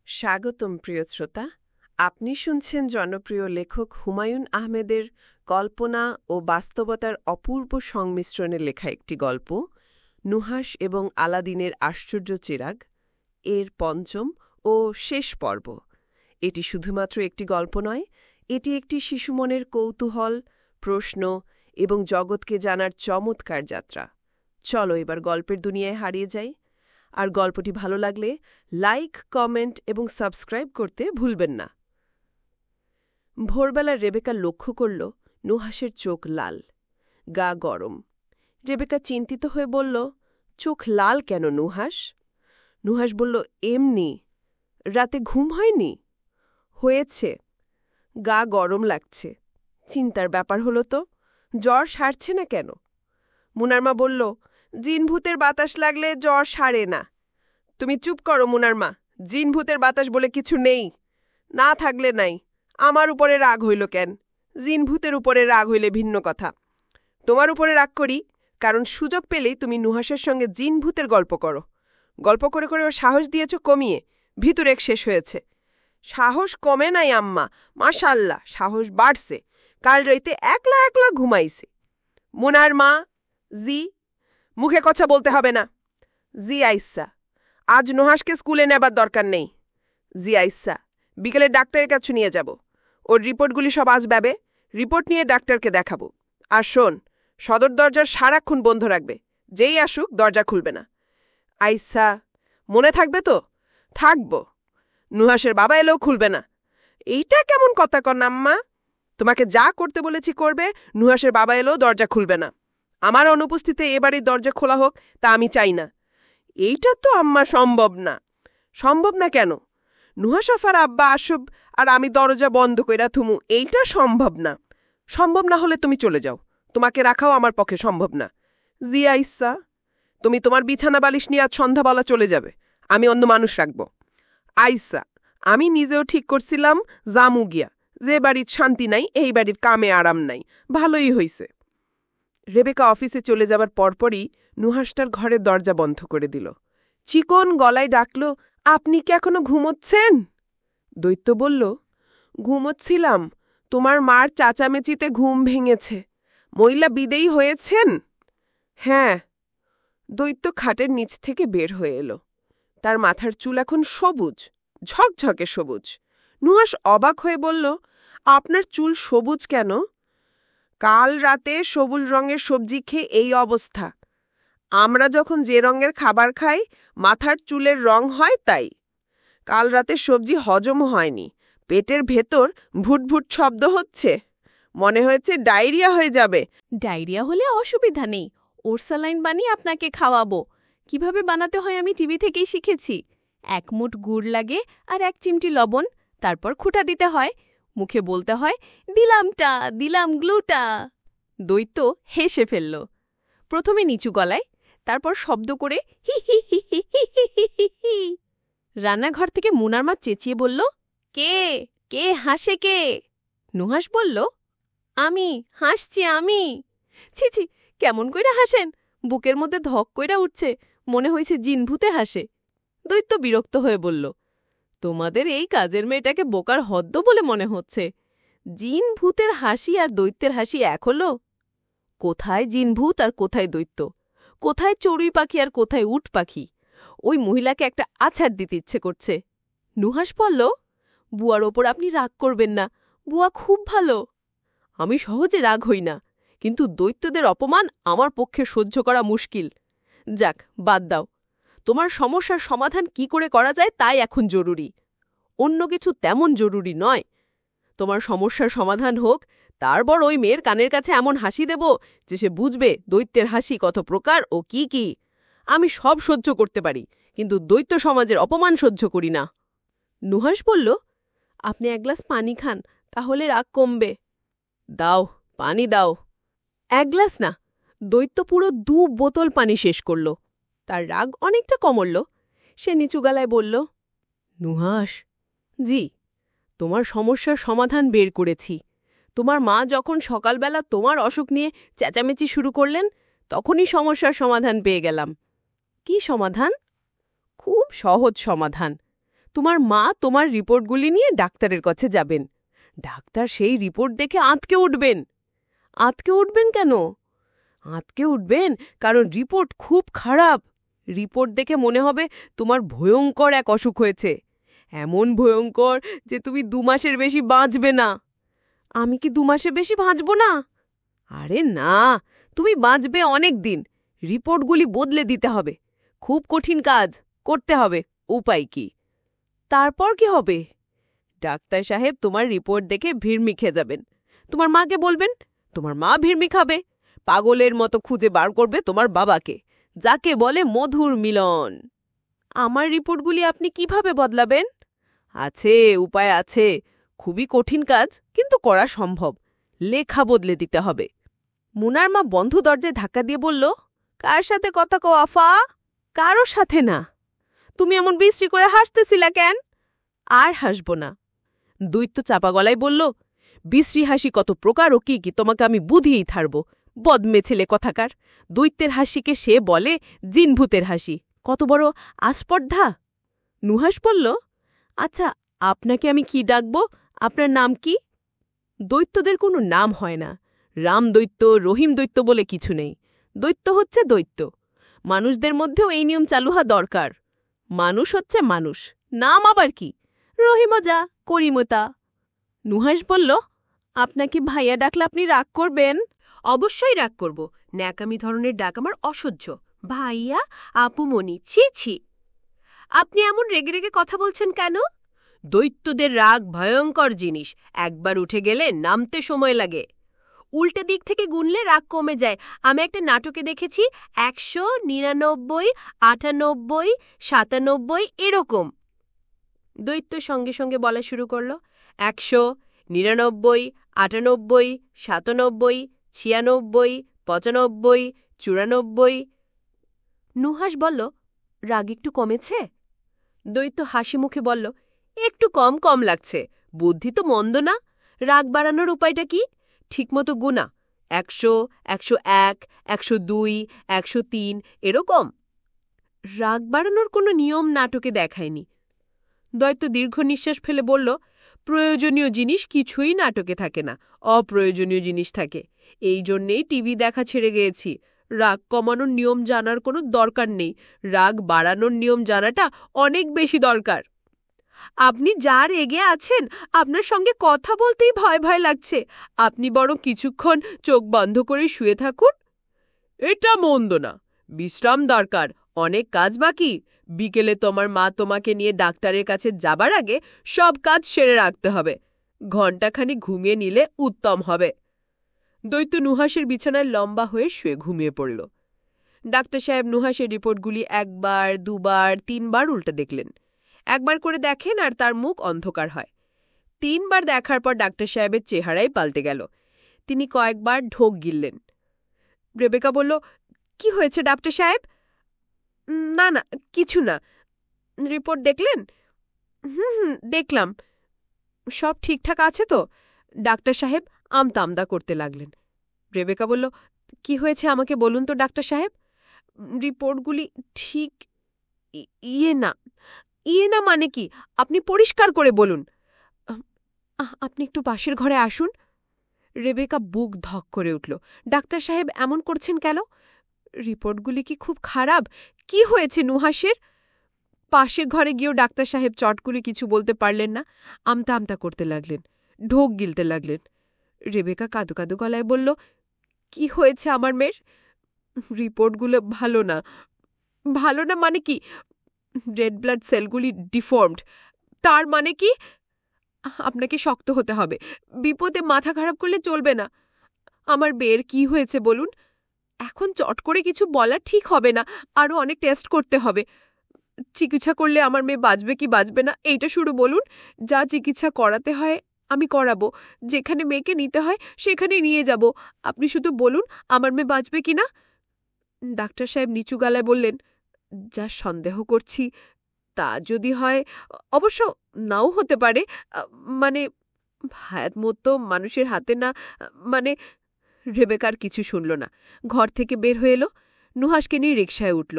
স্বাগতম প্রিয় শ্রোতা, আপনি শুনছেন জনপ্রিয় লেখক হুমায়ূন আহমেদের কল্পনা ও বাস্তবতার অপূর্ব সংমিশ্রণে লেখা একটি গল্প নুহাশ এবং আলাদিনের আশ্চর্য চিরাগ এর পঞ্চম ও শেষ পর্ব। এটি শুধুমাত্র একটি গল্প নয়, এটি একটি শিশুমনের কৌতূহল, প্রশ্ন এবং জগৎকে জানার চমৎকার যাত্রা। চলো এবার গল্পের দুনিয়ায় হারিয়ে যাই। আর গল্পটি ভালো লাগলে লাইক, কমেন্ট এবং সাবস্ক্রাইব করতে ভুলবেন না। ভোরবেলা রেবেকা লক্ষ্য করল নুহাশের চোখ লাল, গা গরম। রেবেকা চিন্তিত হয়ে বলল, চোখ লাল কেন নুহাশ? নুহাশ বলল, এমনি। রাতে ঘুম হয়নি? হয়েছে, গা গরম লাগছে। চিন্তার ব্যাপার হলো তো, জ্বর সারছে না কেন? মুনারমা বলল, জিনভূতের বাতাস লাগলে জ্বর সারে না। তুমি চুপ করো মুনারমা, জিনভূতের বাতাস বলে কিছু নেই। না থাকলে নাই, আমার উপরে রাগ হইল কেন? জিনভূতের উপরে রাগ হইলে ভিন্ন কথা। তোমার উপরে রাগ করি কারণ সুযোগ পেলেই তুমি নুহাশের সঙ্গে জিনভূতের গল্প করো। গল্প করে করে ও সাহস দিয়েছ কমিয়ে, ভিতরেক শেষ হয়েছে। সাহস কমে নাই আম্মা, মাশাল্লাহ সাহস বাড়ছে। কাল রাইতে একলা একলা ঘুমাইছে। মুনারমা, জি। মুখে কথা বলতে হবে না। জি আইসা, আজ নুহাশকে স্কুলে নেবার দরকার নেই। জি আইসা, বিকেলে ডাক্তারের কাছে নিয়ে যাব। ওর রিপোর্টগুলি সব আজ পাবে, রিপোর্ট নিয়ে ডাক্তারকে দেখাবো। আর শোন, সদর দরজার সারাক্ষণ বন্ধ রাখবে, যেই আসুক দরজা খুলবে না। আইসা, মনে থাকবে তো? থাকব। নুহাশের বাবা এলেও খুলবে না। এইটা কেমন কথা কন আম্মা? তোমাকে যা করতে বলেছি করবে, নুহাশের বাবা এলেও দরজা খুলবে না। আমার অনুপস্থিতিতে এবারই দরজা খোলা হোক তা আমি চাই না। এইটা তো আম্মা সম্ভব না। সম্ভব না কেন? নুহাশাফার আব্বা আসব আর আমি দরজা বন্ধ কইরা থুমু, এইটা সম্ভব না। সম্ভব না হলে তুমি চলে যাও, তোমাকে রাখাও আমার পক্ষে সম্ভব না। জি আইসা, তুমি তোমার বিছানা বালিশ নিয়ে আজ সন্ধ্যাবেলা চলে যাবে, আমি অন্য মানুষ রাখব। আইসা, আমি নিজেও ঠিক করছিলাম জামু গিয়া, যে বাড়ির শান্তি নাই এই বাড়ির কামে আরাম নাই, ভালোই হইছে। রেবেকা অফিসে চলে যাবার পরপরই নুহাশটার ঘরের দরজা বন্ধ করে দিল। চিকন গলায় ডাকল, আপনি কি এখনো ঘুমোচ্ছেন? দৈত্য বলল, ঘুমোচ্ছিলাম, তোমার মার চাচামেচিতে ঘুম ভেঙেছে। মহিলা বিদেয়ী হয়েছেন? হ্যাঁ। দৈত্য খাটের নিচ থেকে বের হয়ে এলো। তার মাথার চুল এখন সবুজ, ঝকঝকে সবুজ। নুহাশ অবাক হয়ে বলল, আপনার চুল সবুজ কেন? কাল রাতে সবুজ রঙের সবজি খেয়ে এই অবস্থা। আমরা যখন যে রঙের খাবার খাই মাথার চুলের রং হয় তাই। কাল রাতে সবজি হজম হয়নি, পেটের ভেতর ভুটভুট শব্দ হচ্ছে, মনে হয়েছে ডায়রিয়া হয়ে যাবে। ডায়রিয়া হলে অসুবিধা নেই, ওরসালাইন বানিয়ে আপনাকে খাওয়াবো। কিভাবে বানাতে হয় আমি টিভি থেকেই শিখেছি। 1 মুঠ গুড় লাগে আর 1 চিমটি লবণ, তারপর খুঁটা দিতে হয়, মুখে বলতে হয় দিলামটা, দিলাম গ্লুটা। দৈত্য হেসে ফেলল, প্রথমে নিচু গলায়, তারপর শব্দ করে হি হি হি হি হি হি হি হি। রান্নাঘর থেকে মুনারমা চেঁচিয়ে বলল, কে কে হাসে কে? নুহাশ বলল, আমি হাসছি আমি। ছি ছি, কেমন কইরা হাসেন? বুকের মধ্যে ধক কইরা উঠছে, মনে হইছে জিনভূতে হাসে। দৈত্য বিরক্ত হয়ে বলল, তোমাদের এই কাজের মেয়েটাকে বোকার হদ্দ বলে মনে হচ্ছে। জিনভূতের হাসি আর দৈত্যের হাসি এক হলো? কোথায় জিনভূত আর কোথায় দৈত্য? কোথায় চড়ুই পাখি আর কোথায় উট পাখি? ওই মহিলাকে একটা আছাড় দিতে ইচ্ছে করছে। নুহাশ বলল, বুয়ার ওপর আপনি রাগ করবেন না, বুয়া খুব ভালো। আমি সহজে রাগ হই না, কিন্তু দৈত্যদের অপমান আমার পক্ষে সহ্য করা মুশকিল। যাক, বাদ দাও। তোমার সমস্যার সমাধান কি করে করা যায় তাই এখন জরুরি, অন্য কিছু তেমন জরুরি নয়। তোমার সমস্যার সমাধান হোক, তারপর ওই মেয়ের কানের কাছে এমন হাসি দেব যে সে বুঝবে দৈত্যের হাসি কত প্রকার ও কি কি। আমি সব সহ্য করতে পারি, কিন্তু দৈত্য সমাজের অপমান সহ্য করি না। নুহাশ বলল, আপনি 1 গ্লাস পানি খান, তাহলে রাগ কমবে। দাও, পানি দাও। 1 গ্লাস না, দৈত্য পুরো 2 বোতল পানি শেষ করল। তার রাগ অনেকটা কমল। সে নিচু গলায় বলল, নুহাশ, জি। তোমার সমস্যার সমাধান বের করেছি। তোমার মা যখন সকালবেলা তোমার অসুখ নিয়ে চেঁচামেচি শুরু করলেন, তখনই সমস্যার সমাধান পেয়ে গেলাম। কি সমাধান? খুব সহজ সমাধান। তোমার মা তোমার রিপোর্টগুলি নিয়ে ডাক্তারের কাছে যাবেন। ডাক্তার সেই রিপোর্ট দেখে আঁতকে উঠবেন। আঁতকে উঠবেন কেন? আঁতকে উঠবেন কারণ রিপোর্ট খুব খারাপ। রিপোর্ট দেখে মনে হবে তোমার ভয়ঙ্কর এক অসুখ হয়েছে, এমন ভয়ঙ্কর যে তুমি 2 মাসের বেশি বাঁচবে না। আমি কি 2 মাসের বেশি বাঁচব না? আরে না, তুমি বাঁচবে অনেক দিন। রিপোর্টগুলি বদলে দিতে হবে। খুব কঠিন কাজ করতে হবে। উপায় কি? তারপর কি হবে? ডাক্তার সাহেব তোমার রিপোর্ট দেখে ভিড়মি খেয়ে যাবেন। তোমার মাকে বলবেন, তোমার মা ভিড়মি খাবে। পাগলের মতো খুঁজে বার করবে তোমার বাবাকে, যাকে বলে মধুর মিলন। আমার রিপোর্টগুলি আপনি কিভাবে বদলাবেন? আছে, উপায় আছে। খুবই কঠিন কাজ, কিন্তু করা সম্ভব। লেখা বদলে দিতে হবে। মুনার মা বন্ধ দরজায় ধাক্কা দিয়ে বলল, কার সাথে কথা কও আফা? কারো সাথে না। তুমি এমন বিশ্রী করে হাসতেছিলা কেন? আর হাসব না। দৈত্য চাপা গলায় বলল, বিশ্রী হাসি কত প্রকার ও কি কি তোমাকে আমি বুঝিয়েই থারব। বদমে ছেলে কথাকার। দৈত্যের হাসিকে সে বলে জিনভূতের হাসি। কত বড় আস্পর্ধা! নুহাস বলল, আচ্ছা, আপনাকে আমি কি ডাকব? আপনার নাম কি? দৈত্যদের কোনো নাম হয় না। রাম দৈত্য, রহিম দৈত্য বলে কিছু নেই। দৈত্য হচ্ছে দৈত্য। মানুষদের মধ্যেও এই নিয়ম চালু হওয়া দরকার। মানুষ হচ্ছে মানুষ, নাম আবার কি? রহিমও যা, করিমও তা। নুহাস বলল, আপনাকে ভাইয়া ডাকলে আপনি রাগ করবেন? অবশ্যই রাগ করব। ন্যাকামি ধরনের ডাক আমার অসহ্য। ভাইয়া, আপুমনি, ছি ছি। আপনি এমন রেগে রেগে কথা বলছেন কেন? দৈত্যদের রাগ ভয়ঙ্কর জিনিস। একবার উঠে গেলে নামতে সময় লাগে। উল্টে দিক থেকে গুনলে রাগ কমে যায়। আমি একটা নাটকে দেখেছি 100, 99, 98, 97 এরকম। দৈত্য সঙ্গে সঙ্গে বলা শুরু করল, 100, 99, 98, 97, 96, 95, 94। নুহাস বলল, রাগ একটু কমেছে? দৈত্য হাসি মুখে বলল, একটু কম কম লাগছে। বুদ্ধি তো মন্দ না। রাগ বাড়ানোর উপায়টা কি? ঠিকমতো গুণা। 100, 101, 102, 103 এরকম। রাগ বাড়ানোর কোনো নিয়ম নাটকে দেখায়নি। দৈত্য দীর্ঘ নিঃশ্বাস ফেলে বলল, প্রয়োজনীয় জিনিস কিছুই নাটকে থাকে না, অপ্রয়োজনীয় জিনিস থাকে। এই জন্যেই টিভি দেখা ছেড়ে গিয়েছি। রাগ কমানোর নিয়ম জানার কোনো দরকার নেই। রাগ বাড়ানোর নিয়ম জানাটা অনেক বেশি দরকার। আপনি যা রেগে আছেন, আপনার সঙ্গে কথা বলতেই ভয় ভয় লাগছে। আপনি বরং কিছুক্ষণ চোখ বন্ধ করে শুয়ে থাকুন। এটা মন্দ না। বিশ্রাম দরকার, অনেক কাজ বাকি। বিকেলে তোমার মা তোমাকে নিয়ে ডাক্তারের কাছে যাবার আগে সব কাজ সেরে রাখতে হবে। ঘণ্টাখানি ঘুমিয়ে নিলে উত্তম হবে। দৈত্য নুহাসের বিছানায় লম্বা হয়ে শুয়ে ঘুমিয়ে পড়ল। ডাক্তার সাহেব নুহাসের রিপোর্টগুলি 1 বার, 2 বার, 3 বার উল্টে দেখলেন। 1 বার করে দেখেন আর তার মুখ অন্ধকার হয়। 3 বার দেখার পর ডাক্তার সাহেবের চেহারাই পাল্টে গেল। তিনি কয়েকবার ঢোক গিললেন। রেবেকা বলল, কি হয়েছে ডাক্তার সাহেব? না না, কিছু না। রিপোর্ট দেখলেন? হুম, দেখলাম। সব ঠিকঠাক আছে তো? ডাক্তার সাহেব আমতা আমদা করতে লাগলেন। রেবেকা বলল, কি হয়েছে আমাকে বলুন তো ডাক্তার সাহেব। রিপোর্টগুলি ঠিক ইয়ে না মানে কি? আপনি পরিষ্কার করে বলুন। আপনি একটু পাশের ঘরে আসুন। রেবেকা বুক ধক করে উঠল। ডাক্তার সাহেব এমন করছেন কেন? রিপোর্টগুলি কি খুব খারাপ? কি হয়েছে নুহাসের? পাশের ঘরে গিয়েও ডাক্তার সাহেব চট করে কিছু বলতে পারলেন না। আমতা আমতা করতে লাগলেন, ঢোক গিলতে লাগলেন। রেবেকা কাঁদো কাঁদো গলায় বলল, কি হয়েছে আমার মেয়ের? রিপোর্টগুলো ভালো না। ভালো না মানে কি? রেড ব্লাড সেলগুলি ডিফর্মড। তার মানে কি? আপনাকে শক্ত হতে হবে। বিপদে মাথা খারাপ করলে চলবে না। আমার মেয়ের কি হয়েছে বলুন? এখন চট করে কিছু বলা ঠিক হবে না। আরও অনেক টেস্ট করতে হবে। চিকিৎসা করলে আমার মেয়ে বাঁচবে কি বাঁচবে না এইটা শুরু বলুন। যা চিকিৎসা করাতে হয় আমি করাবো। যেখানে মেয়েকে নিতে হয় সেখানে নিয়ে যাব। আপনি শুধু বলুন আমার মেয়ে বাঁচবে কি না। ডাক্তার সাহেব নিচু গলায় বললেন, যা সন্দেহ করছি তা যদি হয়, অবশ্য নাও হতে পারে, মানে হায়াত মতো মানুষের হাতে না, মানে। রেবেকার কিছু শুনল না। ঘর থেকে বের হয়ে এলো। নুহাসকে নিয়ে রিকশায় উঠল।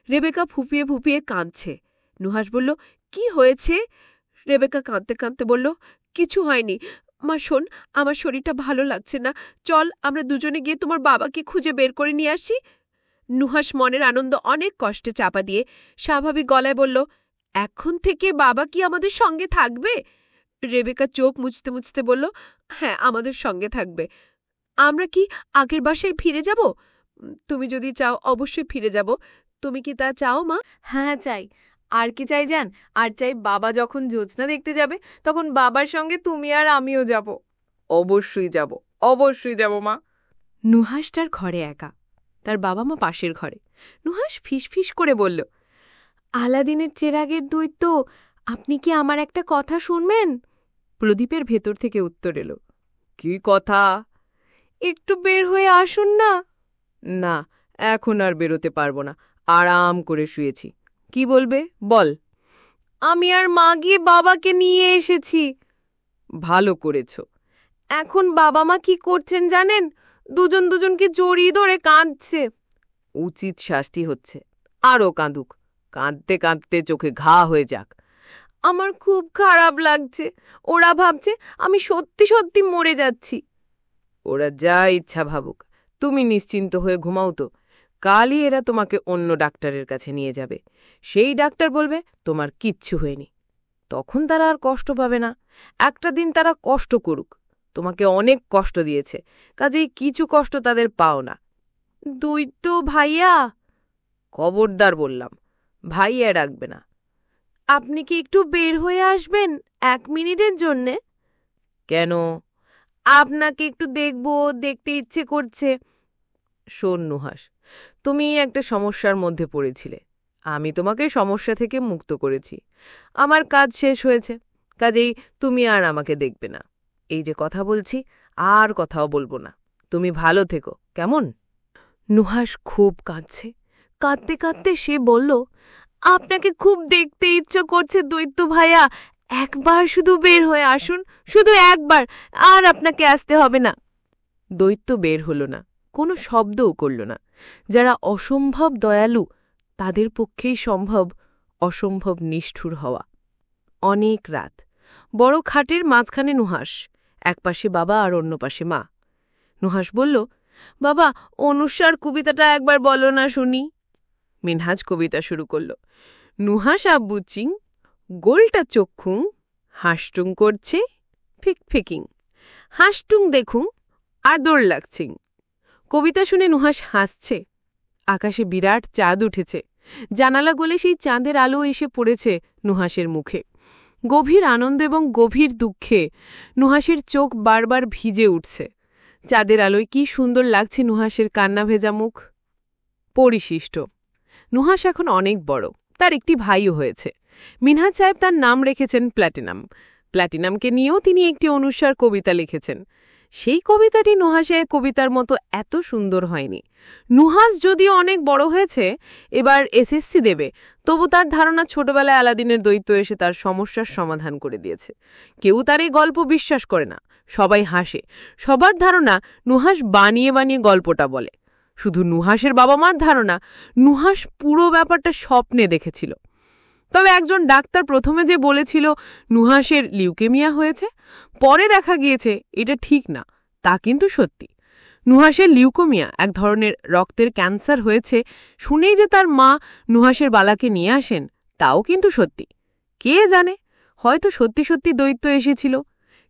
রেবেকা ফুপিয়ে ফুপিয়ে কাঁদছে। নুহাস বলল, কি হয়েছে? রেবেকা কাঁদতে কাঁদতে বলল, কিছু হয়নি মা। শোন, আমার শরীরটা ভালো লাগছে না, চল আমরা দুজনে গিয়ে তোমার বাবাকে খুঁজে বের করে নিয়ে আসি। নুহাশ মনের আনন্দ অনেক কষ্টে চাপা দিয়ে স্বাভাবিক গলায় বলল, এখন থেকে বাবা কি আমাদের সঙ্গে থাকবে? রেবেকা চোখ মুছতে মুছতে বলল, হ্যাঁ, আমাদের সঙ্গে থাকবে। আমরা কি আগের বাসায় ফিরে যাব? তুমি যদি চাও অবশ্যই ফিরে যাব। তুমি কি তা চাও মা? হ্যাঁ চাই। আর কি চাই জান? আর চাই বাবা যখন জ্যোৎস্না দেখতে যাবে তখন বাবার সঙ্গে তুমি আর আমিও যাব। অবশ্যই যাব, অবশ্যই যাব মা। নুহাশ তার ঘরে একা, তার বাবা মা পাশের ঘরে। নুহাশ ফিসফিস করে বলল, আলাদিনের চেরাগের দৈত্য, আপনি কি আমার একটা কথা শুনবেন? প্রদীপের ভেতর থেকে উত্তর এলো, কি কথা? একটু বের হয়ে আসুন না। না, এখন আর বেরোতে পারবো না, আরাম করে শুয়েছি। কি বলবে বল। আমি আর মা গিয়ে বাবাকে নিয়ে এসেছি। ভালো করেছ। এখন বাবা মা কি করছেন জানেন? দুজন দুজনকে জড়িয়ে ধরে কাঁদছে। উচিত শাস্তি হচ্ছে, আরও কাঁদুক, কাঁদতে কাঁদতে চোখে ঘা হয়ে যাক। আমার খুব খারাপ লাগছে, ওরা ভাবছে আমি সত্যি সত্যি মরে যাচ্ছি। ওরা যা ইচ্ছা ভাবুক, তুমি নিশ্চিন্ত হয়ে ঘুমাও তো। কালই এরা তোমাকে অন্য ডাক্তারের কাছে নিয়ে যাবে। সেই ডাক্তার বলবে তোমার কিচ্ছু হয়নি। তখন তারা আর কষ্ট পাবে না। একটা দিন তারা কষ্ট করুক, তোমাকে অনেক কষ্ট দিয়েছে, কাজেই কিছু কষ্ট তাদের পাও না। দৈত্য ভাইয়া। খবরদার বললাম, ভাইয়া ডাকবে না। আপনি কি একটু বের হয়ে আসবেন 1 মিনিটের জন্যে? কেন? আপনাকে একটু দেখতে ইচ্ছে করছে। শোন নুহাশ, তুমি একটা সমস্যার মধ্যে পড়েছিলে, আমি তোমাকে সমস্যা থেকে মুক্ত করেছি। আমার কাজ শেষ হয়েছে, কাজেই তুমি আর আমাকে দেখবে না। এই যে কথা বলছি, আর কথাও বলবো না। তুমি ভালো থেকো, কেমন? নুহাশ খুব কাঁদছে। কাঁদতে কাঁদতে সে বলল, আপনাকে খুব দেখতে ইচ্ছে করছে দৈত্য ভাইয়া, একবার শুধু বের হয়ে আসুন, শুধু একবার, আর আপনাকে আসতে হবে না। দৈত্য বের হল না, কোনো শব্দও করল না। যারা অসম্ভব দয়ালু তাদের পক্ষেই সম্ভব অসম্ভব নিষ্ঠুর হওয়া। অনেক রাত, বড় খাটের মাঝখানে নুহাশ, একপাশে বাবা আর অন্য পাশে মা। নুহাশ বলল, বাবা, অনুসার কবিতাটা একবার বলো না শুনি। মিনহাজ কবিতা শুরু করল। নুহাশ আব্বুচিং, গোলটা চক্ষুং, হাসটুং করছে ফিকফিকিং, হাসটুং দেখুং, আদর লাগছিং। কবিতা শুনে নুহাশ হাসছে। আকাশে বিরাট চাঁদ উঠেছে। জানালা গলে সেই চাঁদের আলো এসে পড়েছে নুহাশের মুখে। গভীর আনন্দ এবং গভীর দুঃখে নুহাশের চোখ বারবার ভিজে উঠছে। চাঁদের আলোয় কি সুন্দর লাগছে নুহাশের কান্না ভেজা মুখ। পরিশিষ্ট। নুহাশ এখন অনেক বড়, তার একটি ভাইও হয়েছে। মিনহাজ সাহেব তার নাম রেখেছেন প্ল্যাটিনাম। প্ল্যাটিনামকে নিয়েও তিনি একটি অনুসার কবিতা লিখেছেন। সেই কবিতাটি নুহাশের কবিতার মতো এত সুন্দর হয়নি। নুহাশ যদিও অনেক বড় হয়েছে, এবার এসএসসি দেবে, তবু তার ধারণা ছোটবেলায় আলাদিনের দৈত্য এসে তার সমস্যার সমাধান করে দিয়েছে। কেউ তার এই গল্প বিশ্বাস করে না, সবাই হাসে। সবার ধারণা নুহাশ বানিয়ে বানিয়ে গল্পটা বলে। শুধু নুহাশের বাবা মার ধারণা নুহাশ পুরো ব্যাপারটা স্বপ্নে দেখেছিল। তবে একজন ডাক্তার প্রথমে যে বলেছিল নুহাশের লিউকেমিয়া হয়েছে, পরে দেখা গিয়েছে এটা ঠিক না, তা কিন্তু সত্যি। নুহাশের লিউকেমিয়া, এক ধরনের রক্তের ক্যান্সার হয়েছে শুনেই যে তার মা নুহাশের বালাকে নিয়ে আসেন, তাও কিন্তু সত্যি। কে জানে, হয়তো সত্যি সত্যি দৈত্য এসেছিল,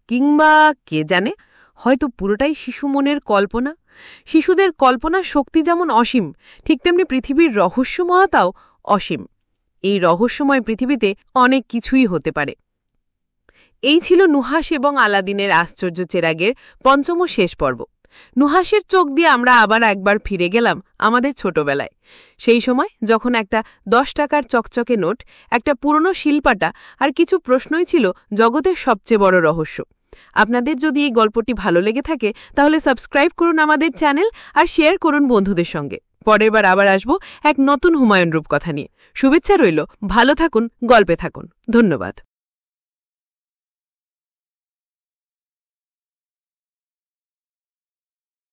কিংবা কে জানে, হয়তো পুরোটাই শিশু মনের কল্পনা। শিশুদের কল্পনার শক্তি যেমন অসীম, ঠিক তেমনি পৃথিবীর রহস্যময়তাও অসীম। এই রহস্যময় পৃথিবীতে অনেক কিছুই হতে পারে। এই ছিল নুহাশ এবং আলাদিনের আশ্চর্য চেরাগের পঞ্চম শেষ পর্ব। নুহাশের চোখ দিয়ে আমরা আবার একবার ফিরে গেলাম আমাদের ছোটবেলায়। সেই সময় যখন একটা 10 টাকার চকচকে নোট, একটা পুরনো শিলপাটা আর কিছু প্রশ্নই ছিল জগতের সবচেয়ে বড় রহস্য। আপনাদের যদি এই গল্পটি ভালো লেগে থাকে তাহলে সাবস্ক্রাইব করুন আমাদের চ্যানেল আর শেয়ার করুন বন্ধুদের সঙ্গে। পরের বার আবার আসব এক নতুন হুমায়ুন রূপকথা নিয়ে। শুভেচ্ছা রইল, ভালো থাকুন, গল্পে থাকুন। ধন্যবাদ।